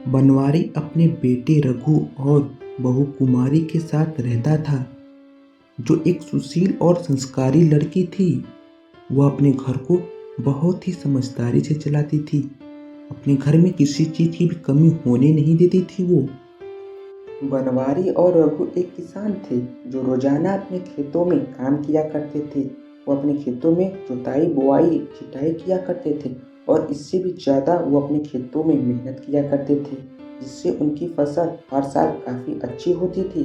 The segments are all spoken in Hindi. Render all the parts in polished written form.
बनवारी अपने बेटे रघु और बहू कुमारी के साथ रहता था, जो एक सुशील और संस्कारी लड़की थी। वह अपने घर को बहुत ही समझदारी से चलाती थी। अपने घर में किसी चीज़ की भी कमी होने नहीं देती थी। वो बनवारी और रघु एक किसान थे जो रोजाना अपने खेतों में काम किया करते थे। वो अपने खेतों में जुताई, बुआई, छिटाई किया करते थे और इससे भी ज़्यादा वो अपने खेतों में मेहनत किया करते थे, जिससे उनकी फसल हर साल काफ़ी अच्छी होती थी।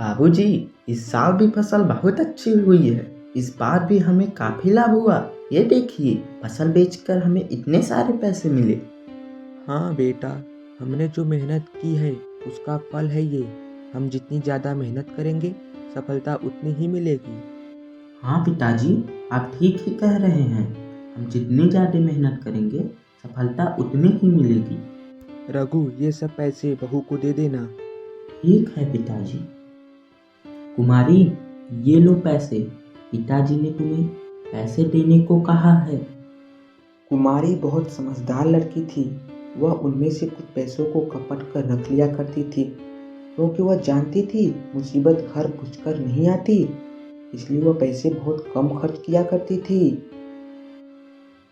बाबूजी, इस साल भी फसल बहुत अच्छी हुई है। इस बार भी हमें काफी लाभ हुआ। ये देखिए, फसल बेचकर हमें इतने सारे पैसे मिले। हाँ बेटा, हमने जो मेहनत की है उसका फल है ये। हम जितनी ज़्यादा मेहनत करेंगे सफलता उतनी ही मिलेगी। हाँ पिताजी, आप ठीक ही कह रहे हैं। हम जितनी ज्यादा मेहनत करेंगे सफलता उतनी ही मिलेगी। रघु, ये सब पैसे बहू को दे देना। ठीक है पिताजी। कुमारी, ये लो पैसे। पिताजी ने तुम्हें पैसे देने को कहा है। कुमारी बहुत समझदार लड़की थी। वह उनमें से कुछ पैसों को कपट कर रख लिया करती थी, क्योंकि वह जानती थी मुसीबत घर घुसकर नहीं आती। इसलिए वह पैसे बहुत कम खर्च किया करती थी।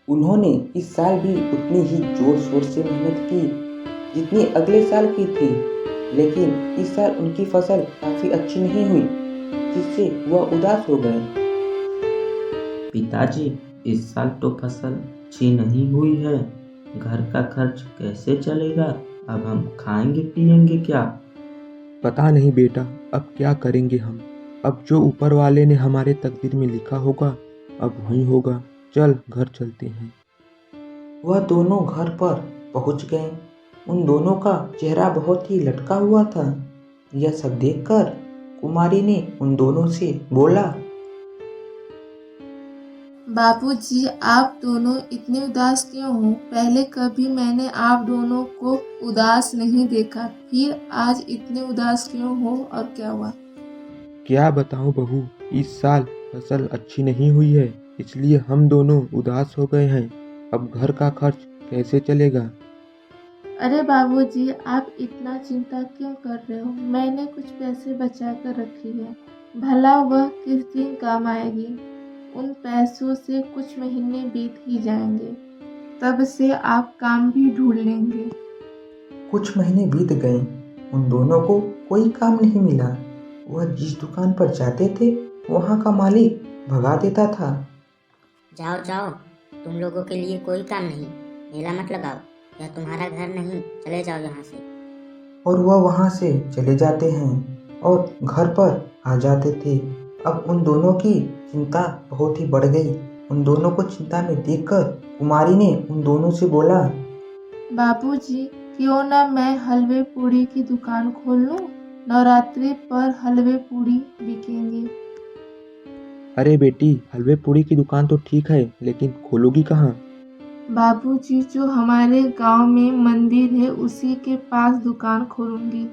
उन्होंने इस साल भी उतनी ही जोर शोर से मेहनत की जितनी अगले साल की थी, लेकिन इस साल उनकी फसल काफ़ी अच्छी नहीं हुई, जिससे वह उदास हो गए। पिताजी, इस साल तो फसल अच्छी नहीं हुई है। घर का खर्च कैसे चलेगा? अब हम खाएंगे पिएंगे क्या? पता नहीं बेटा, अब क्या करेंगे हम। अब जो ऊपर वाले ने हमारे तकदीर में लिखा होगा अब वही होगा। चल घर चलते हैं। वह दोनों घर पर पहुंच गए। उन दोनों का चेहरा बहुत ही लटका हुआ था। यह सब देखकर कुमारी ने उन दोनों से बोला, बाबूजी, आप दोनों इतने उदास क्यों हो? पहले कभी मैंने आप दोनों को उदास नहीं देखा, फिर आज इतने उदास क्यों हो और क्या हुआ? क्या बताऊं बहू, इस साल फसल अच्छी नहीं हुई है, इसलिए हम दोनों उदास हो गए हैं। अब घर का खर्च कैसे चलेगा। अरे बाबूजी, आप इतना चिंता क्यों कर रहे हो? मैंने कुछ पैसे बचा कर रखी है, भला वह किस दिन काम आएगी। उन पैसों से कुछ महीने बीत ही जाएंगे, तब से आप काम भी ढूंढ लेंगे। कुछ महीने बीत गए। उन दोनों को कोई काम नहीं मिला। वह जिस दुकान पर जाते थे वहाँ का मालिक भगा देता था। जाओ जाओ, तुम लोगों के लिए कोई काम नहीं। मेला मत लगाओ, यह तुम्हारा घर नहीं, चले जाओ यहाँ से। और वह वहाँ से चले जाते हैं और घर पर आ जाते थे। अब उन दोनों की चिंता बहुत ही बढ़ गई। उन दोनों को चिंता में देखकर कुमारी ने उन दोनों से बोला, बाबूजी, क्यों ना मैं हलवे पूड़ी की दुकान खोल लूं? नवरात्रि पर हलवे पूड़ी बिकेंगे। अरे बेटी, हलवे पूड़ी की दुकान तो ठीक है, लेकिन खोलोगी कहाँ। बाबूजी, जो हमारे गांव में मंदिर है उसी के पास दुकान खोलूंगी।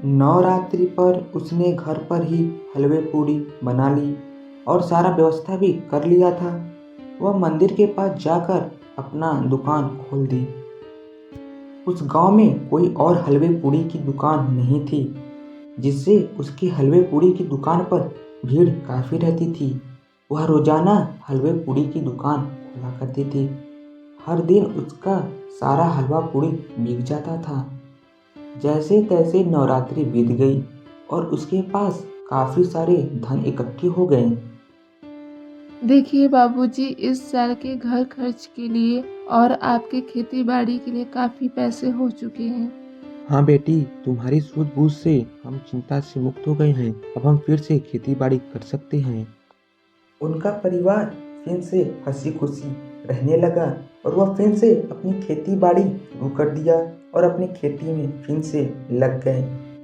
नवरात्रि पर उसने घर पर ही हलवे पूड़ी बना ली और सारा व्यवस्था भी कर लिया था। वह मंदिर के पास जाकर अपना दुकान खोल दी। उस गांव में कोई और हलवे पूड़ी की दुकान नहीं थी, जिससे उसकी हलवे पूड़ी की दुकान पर भीड़ काफ़ी रहती थी। वह रोजाना हलवे पूड़ी की दुकान खोला करती थी। हर दिन उसका सारा हलवा पूड़ी बिक जाता था। जैसे तैसे नवरात्रि बीत गई और उसके पास काफ़ी सारे धन इकट्ठे हो गए। देखिए बाबूजी, इस साल के घर खर्च के लिए और आपके खेती बाड़ी के लिए काफ़ी पैसे हो चुके हैं। हाँ बेटी, तुम्हारी सूझबूझ से हम चिंता से मुक्त हो गए हैं। अब हम फिर से खेती बाड़ी कर सकते हैं। उनका परिवार फिर से हंसी खुशी रहने लगा और वह फिर से अपनी खेती बाड़ी शुरू कर दिया और अपनी खेती में फिर से लग गए।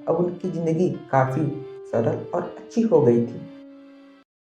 अब उनकी ज़िंदगी काफ़ी सरल और अच्छी हो गई थी।